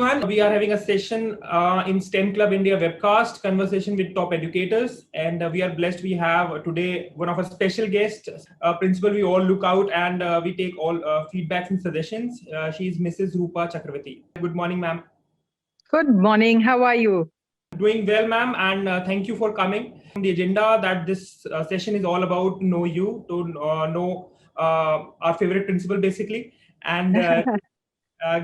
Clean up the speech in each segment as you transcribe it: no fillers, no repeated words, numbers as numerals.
everyone. We are having a session in STEM Club India Webcast, conversation with top educators. And we are blessed. We have today one of our special guests, principal we all look out and we take all feedbacks and suggestions. She is Mrs. Rupa Chakravarty. Good morning, ma'am. Good morning. How are you? Doing well, ma'am, and thank you for coming. The agenda that this session is all about know you, to know our favorite principal, basically, and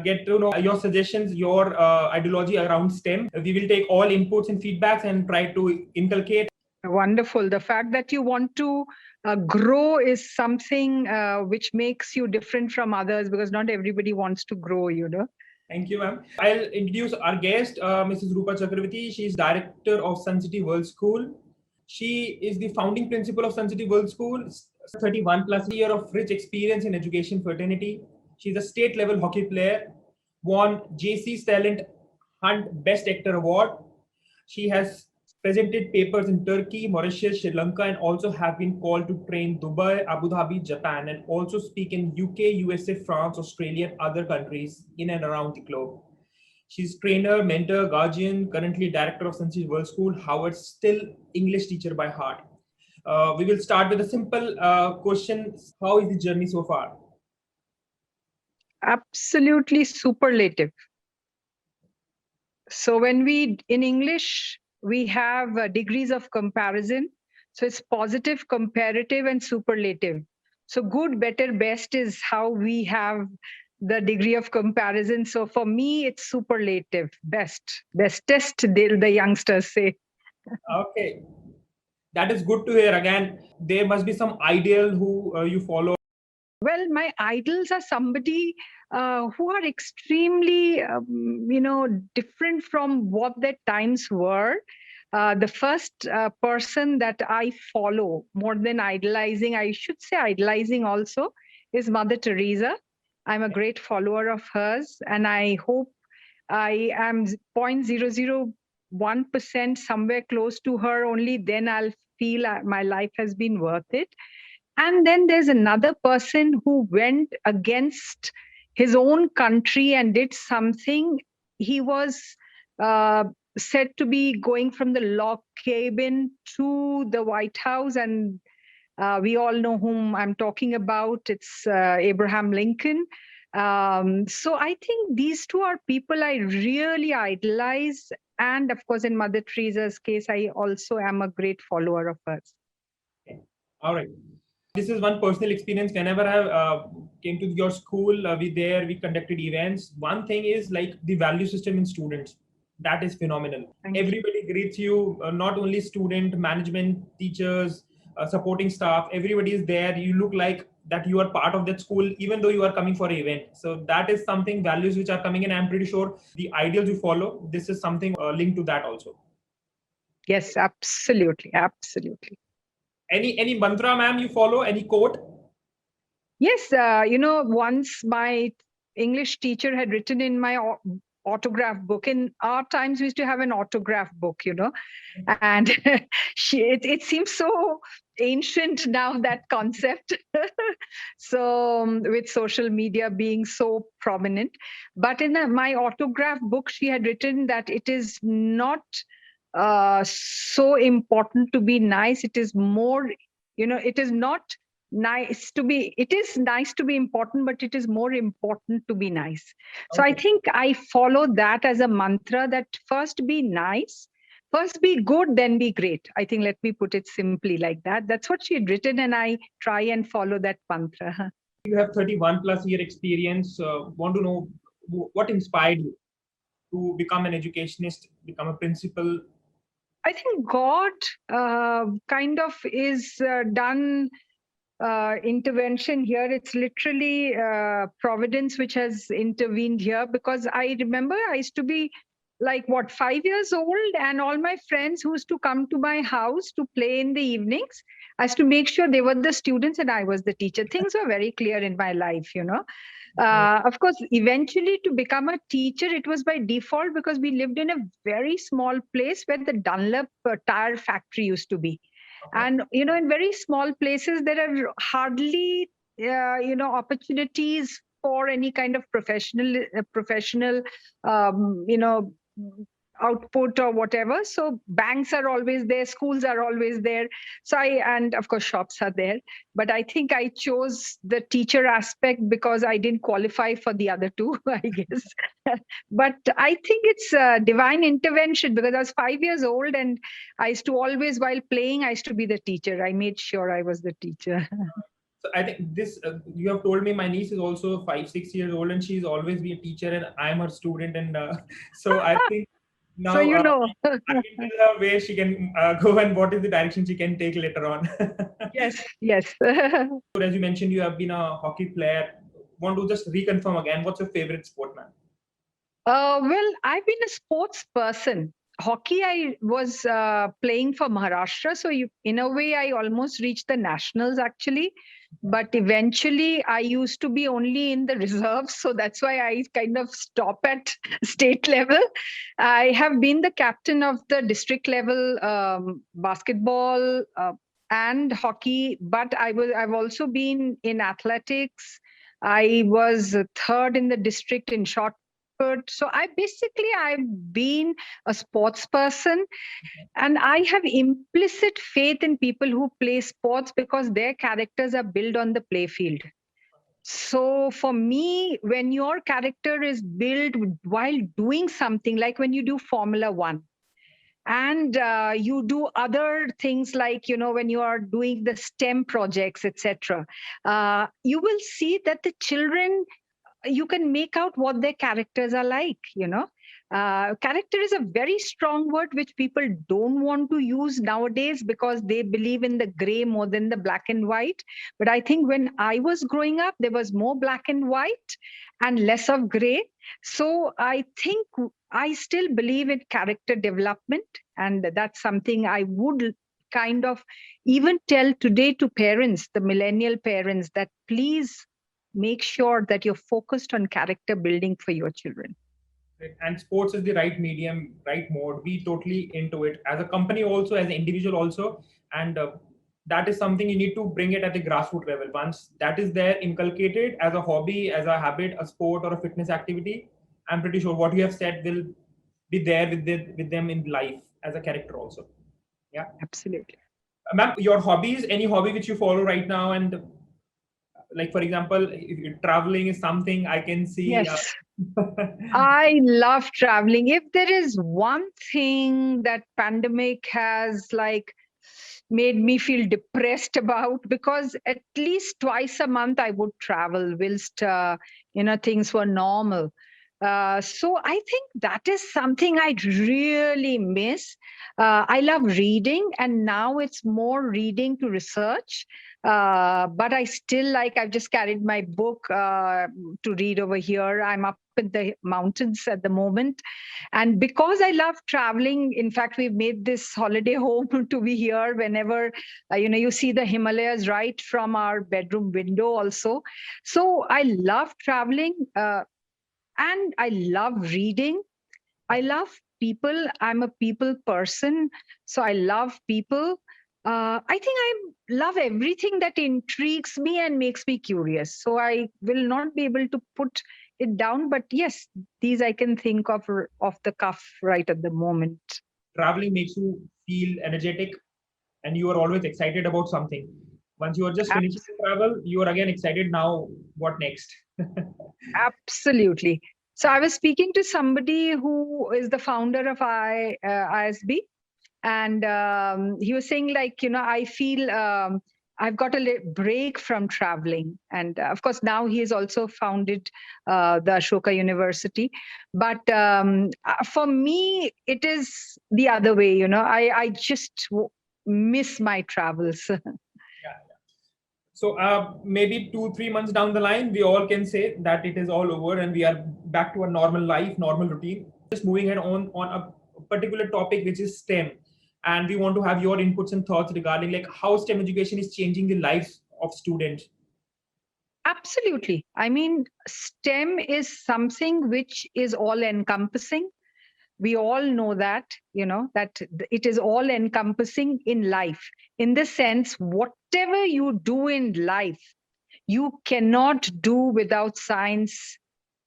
get to know your suggestions, your ideology around STEM. We will take all inputs and feedbacks and try to inculcate. Wonderful. The fact that you want to grow is something which makes you different from others, because not everybody wants to grow, you know. Thank you, ma'am. I'll introduce our guest, Mrs. Rupa Chakravarty. She is director of Suncity World School. She is the founding principal of Suncity World School, 31 plus year of rich experience in education fraternity. She's a state level hockey player, won Jaycee's Talent Hunt Best Actor Award. She has presented papers in Turkey, Mauritius, Sri Lanka, and also have been called to train Dubai, Abu Dhabi, Japan, and also speak in UK, USA, France, Australia, and other countries in and around the globe. She's trainer, mentor, guardian, currently director of Suncity World School, Howard, still English teacher by heart. We will start with a simple question. How is the journey so far? Absolutely superlative. So when we, in English, we have degrees of comparison. So it's positive, comparative, and superlative. So good, better, best is how we have the degree of comparison. So for me, it's superlative, best, bestest, the youngsters say. Okay. That is good to hear. Again, there must be some ideal who you follow. Well, my idols are somebody who are extremely, different from what their times were. The first person that I follow, more than idolizing, I should say idolizing also, is Mother Teresa. I'm a great follower of hers, and I hope I am 0.001% somewhere close to her. Only then I'll feel my life has been worth it. And then there's another person who went against his own country and did something. He was said to be going from the log cabin to the White House, and we all know whom I'm talking about. It's Abraham Lincoln. So I think these two are people I really idolize. And of course, in Mother Teresa's case, I also am a great follower of hers. All right. This is one personal experience. Whenever I came to your school, we conducted events. One thing is like the value system in students. That is phenomenal. Everybody greets you, not only student, management, teachers, supporting staff. Everybody is there. You look like that you are part of that school, even though you are coming for an event. So that is something, values which are coming in. I'm pretty sure the ideals you follow, this is something linked to that also. Yes, absolutely. Absolutely. Any mantra, ma'am, you follow? Any quote? Yes, once my English teacher had written in my autograph book. In our times, we used to have an autograph book, and it seems so ancient now, that concept. So with social media being so prominent, but in my autograph book, she had written that it is not so important to be nice. It is more, it is not nice to be, it is nice to be important, but it is more important to be nice. So I think I follow that as a mantra, that first be nice, first be good, then be great. I think, let me put it simply like that. That's what she had written, and I try and follow that mantra. You have 31 plus year experience. Want to know what inspired you to become an educationist, become a principal? I think God kind of is done intervention here. It's literally providence which has intervened here, because I remember I used to be like 5 years old, and all my friends who used to come to my house to play in the evenings, I used to make sure they were the students and I was the teacher. Things were very clear in my life, Of course, eventually to become a teacher, it was by default, because we lived in a very small place where the Dunlop tire factory used to be. And, in very small places, there are hardly, opportunities for any kind of professional, you know, output or whatever. So banks are always there, schools are always there. So and of course shops are there. But I think I chose the teacher aspect because I didn't qualify for the other two, I guess. But I think it's a divine intervention because I was 5 years old and I used to always, while playing, I used to be the teacher. I made sure I was the teacher. So I think this, you have told me my niece is also 5, 6 years old and she's always be a teacher and I'm her student. And so I think now So you know. I can tell her where she can go and what is the direction she can take later on. Yes. As you mentioned, you have been a hockey player. Want to just reconfirm again, what's your favorite sport, man? Well, I've been a sports person. Hockey, I was playing for Maharashtra. So in a way, I almost reached the nationals actually. But eventually, I used to be only in the reserves. So that's why I kind of stop at state level. I have been the captain of the district level basketball and hockey. But I've also been in athletics. I was third in the district in shot put. So I've been a sports person, and I have implicit faith in people who play sports because their characters are built on the play field. So for me, when your character is built while doing something, like when you do Formula One, and you do other things like, you know, when you are doing the STEM projects, etc., you will see that the children, you can make out what their characters are like, you know. Character is a very strong word which people don't want to use nowadays because they believe in the gray more than the black and white. But I think when I was growing up, there was more black and white and less of gray. So I think I still believe in character development. And that's something I would kind of even tell today to parents, the millennial parents, that please make sure that you're focused on character building for your children. And sports is the right medium, right mode. We totally into it as a company also, as an individual also. And that is something you need to bring it at the grassroots level. Once that is there, inculcated as a hobby, as a habit, a sport or a fitness activity, I'm pretty sure what you have said will be there with them in life as a character also. Yeah. Absolutely. Ma'am, your hobbies, any hobby which you follow right now, and like, for example, if you're traveling is something I can see. Yes. I love traveling. If there is one thing that pandemic has like made me feel depressed about, because at least twice a month I would travel whilst things were normal. So I think that is something I really miss. I love reading, and now it's more reading to research. But I still like, I've just carried my book to read over here. I'm up in the mountains at the moment. And because I love traveling, in fact, we've made this holiday home to be here whenever, you see the Himalayas right from our bedroom window also. So I love traveling. And I love reading. I love people. I'm a people person. So I love people. I think I love everything that intrigues me and makes me curious. So I will not be able to put it down. But yes, these I can think of off the cuff right at the moment. Traveling makes you feel energetic and you are always excited about something. Once you are just finishing travel, you are again excited. Now, what next? Absolutely. So I was speaking to somebody who is the founder of ISB, and he was saying, like, I feel I've got a break from traveling. And of course, now he has also founded the Ashoka University. But for me, it is the other way. I just miss my travels. So maybe 2-3 months down the line, we all can say that it is all over and we are back to a normal life, normal routine. Just moving ahead on a particular topic, which is STEM. And we want to have your inputs and thoughts regarding like how STEM education is changing the lives of students. Absolutely. I mean, STEM is something which is all encompassing. We all know that, that it is all encompassing in life, in the sense, whatever you do in life, You cannot do without science,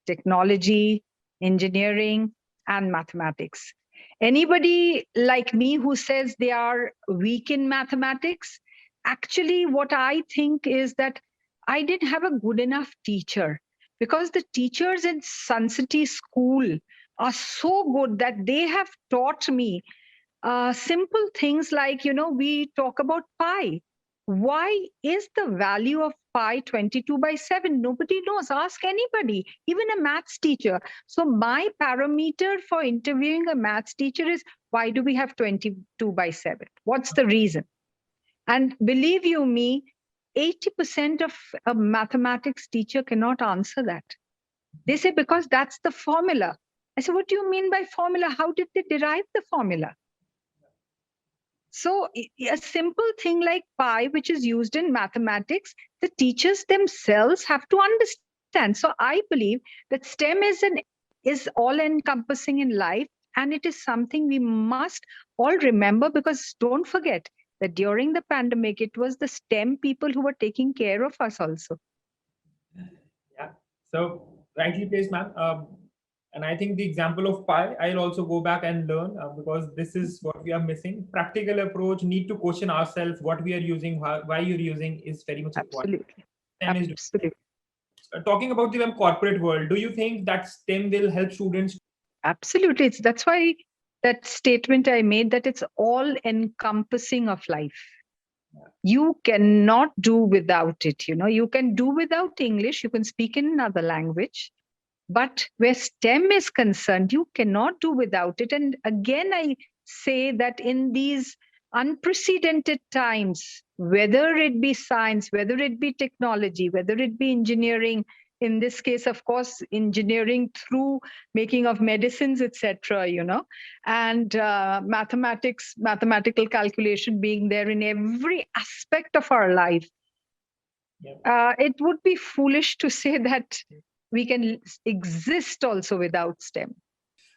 technology, engineering, and mathematics. Anybody like me who says they are weak in mathematics, actually, what I think is that I didn't have a good enough teacher, because the teachers in Suncity school are so good that they have taught me simple things like, we talk about pi. Why is the value of pi 22/7? Nobody knows. Ask anybody, even a maths teacher. So, my parameter for interviewing a maths teacher is, why do we have 22/7? What's the reason? And believe you me, 80% of a mathematics teacher cannot answer that. They say, because that's the formula. I say, what do you mean by formula? How did they derive the formula? So a simple thing like pi, which is used in mathematics, the teachers themselves have to understand. So I believe that STEM is all-encompassing in life, and it is something we must all remember, because don't forget that during the pandemic, it was the STEM people who were taking care of us also. Yeah. So rightly placed, ma'am. And I think the example of pi, I'll also go back and learn, because this is what we are missing. Practical approach, need to question ourselves what we are using, why you're using is very much important. Absolutely. Absolutely. Talking about the corporate world, do you think that STEM will help students? Absolutely. That's why that statement I made, that it's all encompassing of life. You cannot do without it. You can do without English, you can speak in another language, but where STEM is concerned, you cannot do without it. And again, I say that in these unprecedented times, whether it be science, whether it be technology, whether it be engineering, in this case, of course, engineering through making of medicines, etc., and mathematical calculation being there in every aspect of our life. It would be foolish to say that we can exist also without STEM.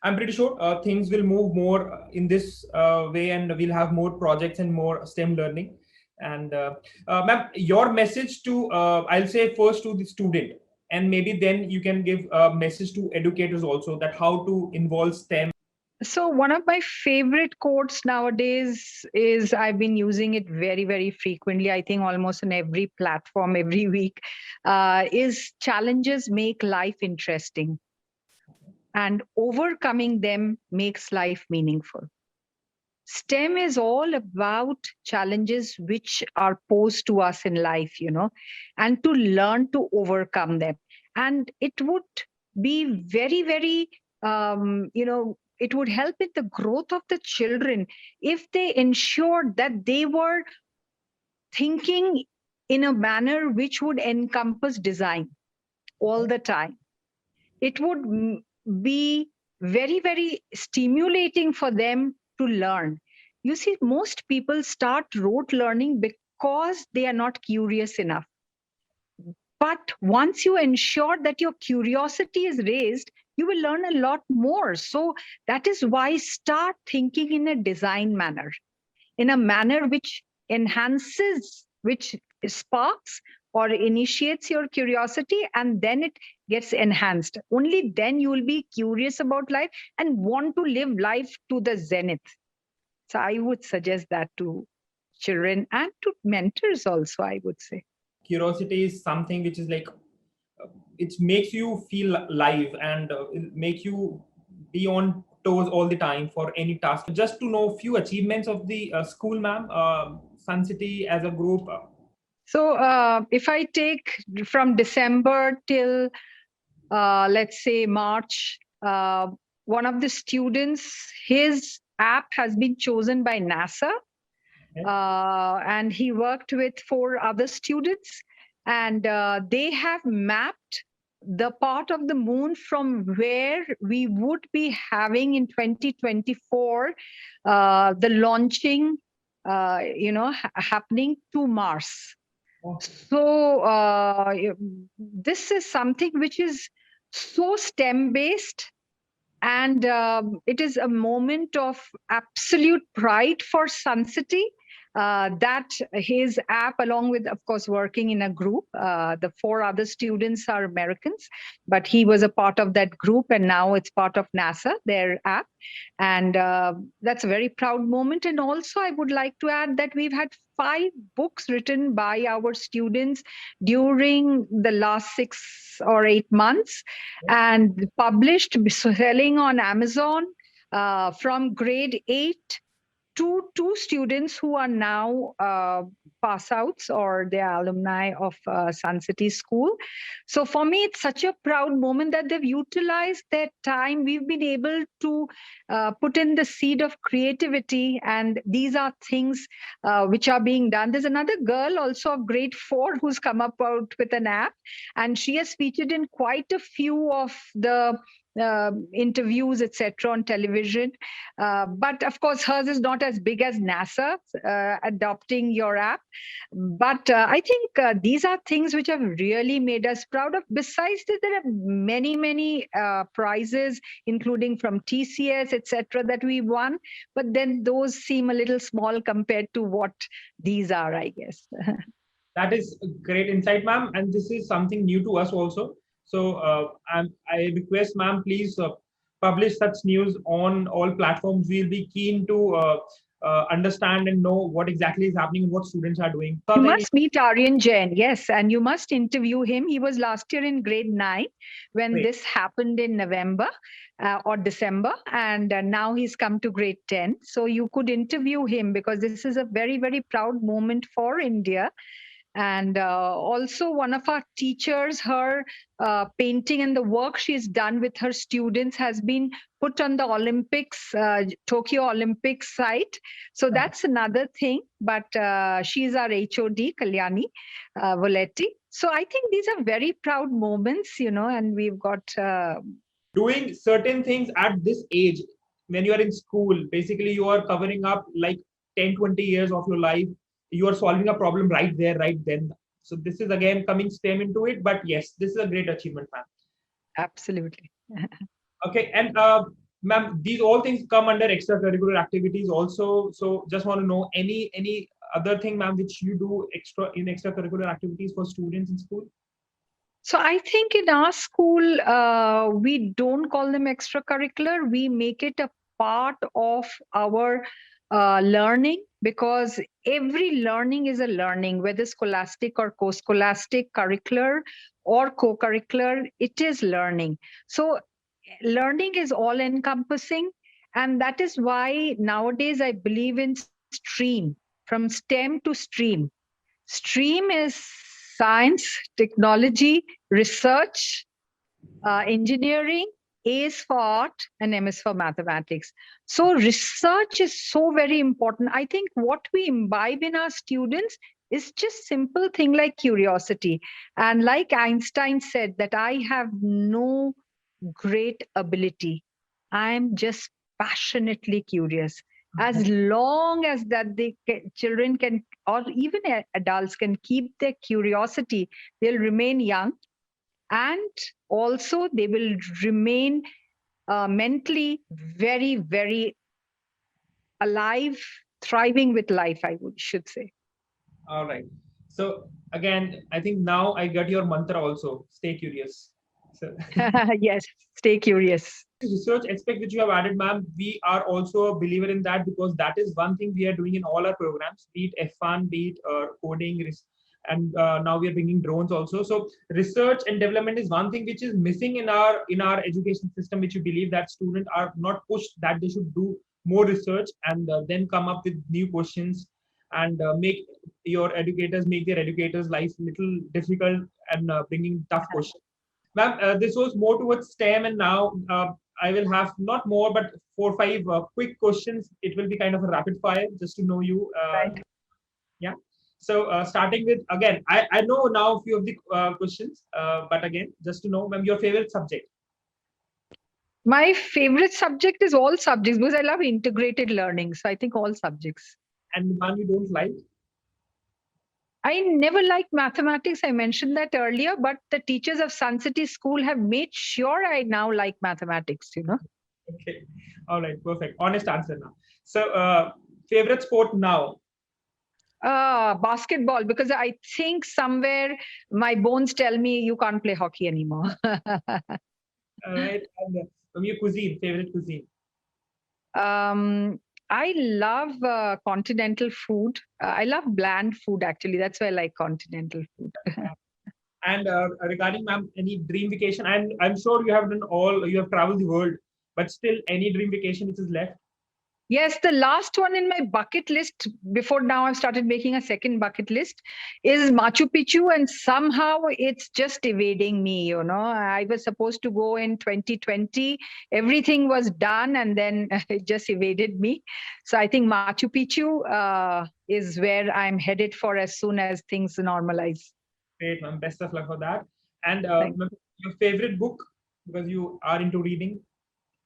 I'm pretty sure things will move more in this way, and we'll have more projects and more STEM learning. And ma'am, your message to, I'll say first to the student, and maybe then you can give a message to educators also, that how to involve STEM. So one of my favorite quotes nowadays is, I've been using it very, very frequently, I think almost on every platform every week, is challenges make life interesting, and overcoming them makes life meaningful. STEM is all about challenges which are posed to us in life, and to learn to overcome them. And it would be very, very, it would help in the growth of the children if they ensured that they were thinking in a manner which would encompass design all the time. It would be very, very stimulating for them to learn. You see, most people start rote learning because they are not curious enough. But once you ensure that your curiosity is raised, you will learn a lot more. So that is why start thinking in a design manner, in a manner which enhances, which sparks or initiates your curiosity, and then it gets enhanced. Only then you will be curious about life and want to live life to the zenith. So I would suggest that to children and to mentors also, I would say. Curiosity is something which is like, it makes you feel live, and make you be on toes all the time for any task. Just to know few achievements of the school, ma'am, Suncity as a group. So if I take from December till, let's say, March, one of the students, his app has been chosen by NASA. And he worked with 4 other students, and they have mapped the part of the moon from where we would be having in 2024 the launching, happening to Mars. So this is something which is so STEM based, and it is a moment of absolute pride for Suncity. that his app, along with, of course, working in a group, the 4 other students are Americans, but he was a part of that group, and now it's part of NASA, their app. And that's a very proud moment. And also, I would like to add that we've had 5 books written by our students during the last 6 or 8 months and published, selling on Amazon, from grade 8 to 2 students who are now pass outs or the alumni of Suncity School. So for me, it's such a proud moment that they've utilized their time. We've been able to put in the seed of creativity, and these are things which are being done. There's another girl also of grade 4 who's come up out with an app, and she has featured in quite a few of the interviews, etc., on television. But of course, hers is not as big as NASA adopting your app. But I think these are things which have really made us proud of. Besides this, there are many, many prizes, including from TCS, etc., that we won. But then those seem a little small compared to what these are, I guess. That is a great insight, ma'am. And this is something new to us also. So I request, ma'am, please publish such news on all platforms. We'll be keen to understand and know what exactly is happening and what students are doing. You must meet Aryan Jain, yes, and you must interview him. He was last year in grade 9 when this happened in November or December, and now he's come to grade 10. So you could interview him because this is a very, very proud moment for India. And also one of our teachers, her painting and the work she's done with her students has been put on the Olympics, Tokyo Olympics site. So that's another thing. But she's our HOD, Kalyani Voletti. So I think these are very proud moments, and we've got... doing certain things at this age, when you are in school, basically you are covering up like 10, 20 years of your life. You are solving a problem right there, right then. So this is again coming STEM into it. But yes, this is a great achievement, ma'am. Absolutely. Okay, and ma'am, these all things come under extracurricular activities also. So just want to know any other thing, ma'am, which you do in extracurricular activities for students in school? So I think in our school, we don't call them extracurricular. We make it a part of our learning, because every learning is a learning, whether scholastic or co-scholastic, curricular or co-curricular, it is learning. So learning is all-encompassing, and that is why nowadays I believe in stream, from STEM to stream. Stream is science, technology, research, engineering. A is for art and M is for mathematics. So research is so very important. I think what we imbibe in our students is just simple thing like curiosity. And like Einstein said, that I have no great ability. I'm just passionately curious. As long as that children can, or even adults can keep their curiosity, they'll remain young. And also they will remain mentally very, very alive, thriving with life, should say. All right. So again, I think now I got your mantra also, stay curious. So yes, stay curious. Research aspect which you have added, ma'am, we are also a believer in that, because that is one thing we are doing in all our programs, be it F1, be it coding, and now we are bringing drones also. So research and development is one thing which is missing in our education system, which we believe that students are not pushed that they should do more research and then come up with new questions and make their educators' life little difficult and bringing tough questions. Ma'am, this was more towards STEM, and now I will have not more but 4 or 5 quick questions. It will be kind of a rapid fire just to know you. Right. Yeah. So starting with, again, I know now a few of the questions, but again, just to know, ma'am, your favorite subject. My favorite subject is all subjects, because I love integrated learning. So I think all subjects. And one you don't like? I never liked mathematics. I mentioned that earlier, but the teachers of Suncity School have made sure I now like mathematics, Okay. All right. Perfect. Honest answer now. So favorite sport now? Basketball, because I think somewhere my bones tell me you can't play hockey anymore. All right. And from your favorite cuisine. I love continental food. I love bland food, actually. That's why I like continental food. And regarding, ma'am, any dream vacation? And I'm sure you have you have traveled the world, but still any dream vacation which is left? Yes, the last one in my bucket list, before now I've started making a second bucket list, is Machu Picchu, and somehow it's just evading me. I was supposed to go in 2020. Everything was done, and then it just evaded me. So I think Machu Picchu is where I'm headed for as soon as things normalize. Great, ma'am. Best of luck for that. And your favorite book, because you are into reading?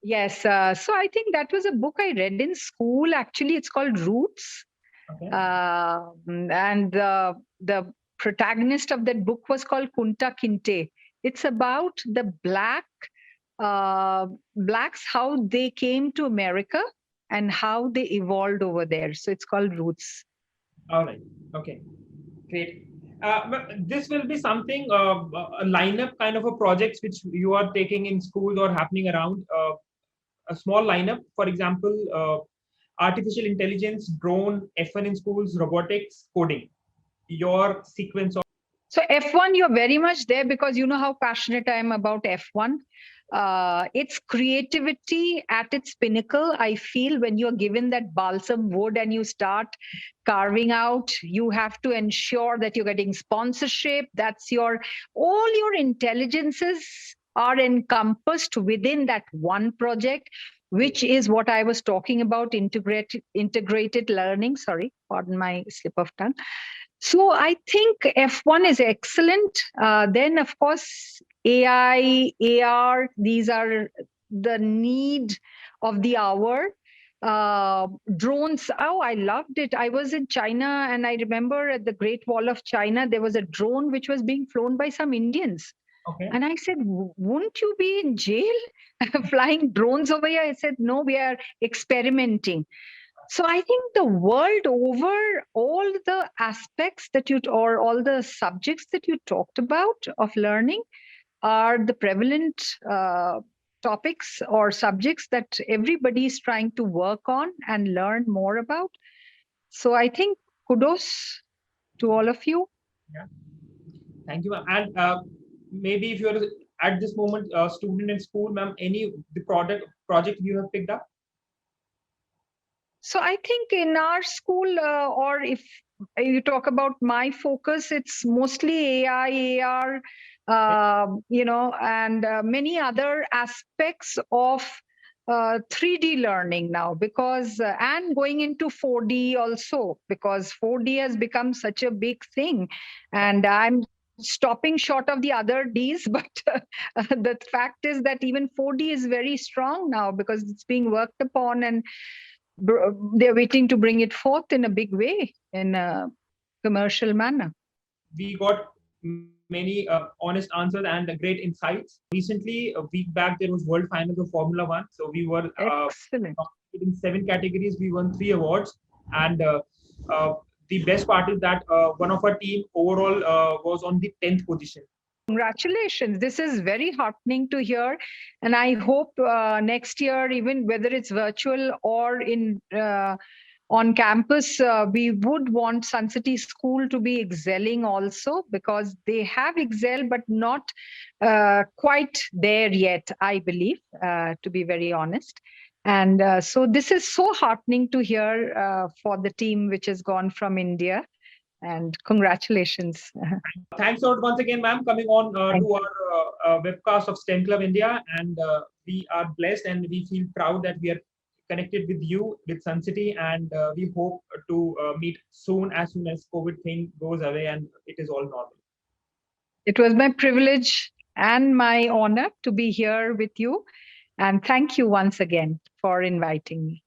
Yes. So I think that was a book I read in school. Actually, it's called Roots. Okay. And the protagonist of that book was called Kunta Kinte. It's about the blacks, how they came to America and how they evolved over there. So it's called Roots. All right. Okay. Great. This will be something, a lineup kind of a projects which you are taking in schools or happening around. A small lineup, for example, artificial intelligence, drone, F1 in schools, robotics, coding. Your sequence of. So F1, you're very much there because you know how passionate I am about F1. It's creativity at its pinnacle. I feel when you're given that balsam wood and you start carving out, you have to ensure that you're getting sponsorship. All your intelligences are encompassed within that one project, which is what I was talking about, integrated learning. Sorry, pardon my slip of tongue. So I think F1 is excellent. Then, of course, AI, AR, these are the need of the hour. Drones, oh, I loved it. I was in China and I remember at the Great Wall of China, there was a drone which was being flown by some Indians. Okay. And I said, won't you be in jail flying drones over here? I said, no, we are experimenting. So I think the world over, all the aspects or all the subjects that you talked about of learning are the prevalent topics or subjects that everybody is trying to work on and learn more about. So I think kudos to all of you. Yeah. Thank you, ma'am. And maybe if you're at this moment a student in school, ma'am, the project you have picked up? So I think in our school, or if you talk about my focus, it's mostly AI, AR, and many other aspects of 3D learning now, because and going into 4D also, because 4D has become such a big thing, and I'm stopping short of the other Ds, but the fact is that even 4D is very strong now because it's being worked upon, and they're waiting to bring it forth in a big way, in a commercial manner. We got many honest answers and great insights. Recently, a week back, there was World Finals of Formula One. So we were in 7 categories. We won 3 awards. And the best part is that one of our team overall was on the 10th position. Congratulations. This is very heartening to hear. And I hope next year, even whether it's virtual or on campus, we would want Suncity School to be excelling also, because they have excelled, but not quite there yet, I believe, to be very honest. And so this is so heartening to hear for the team which has gone from India. And congratulations. Thanks a lot once again, ma'am, coming on to our webcast of STEM Club India. And we are blessed and we feel proud that we are connected with you, with Suncity, and we hope to meet soon as COVID thing goes away and it is all normal. It was my privilege and my honor to be here with you. And thank you once again for inviting me.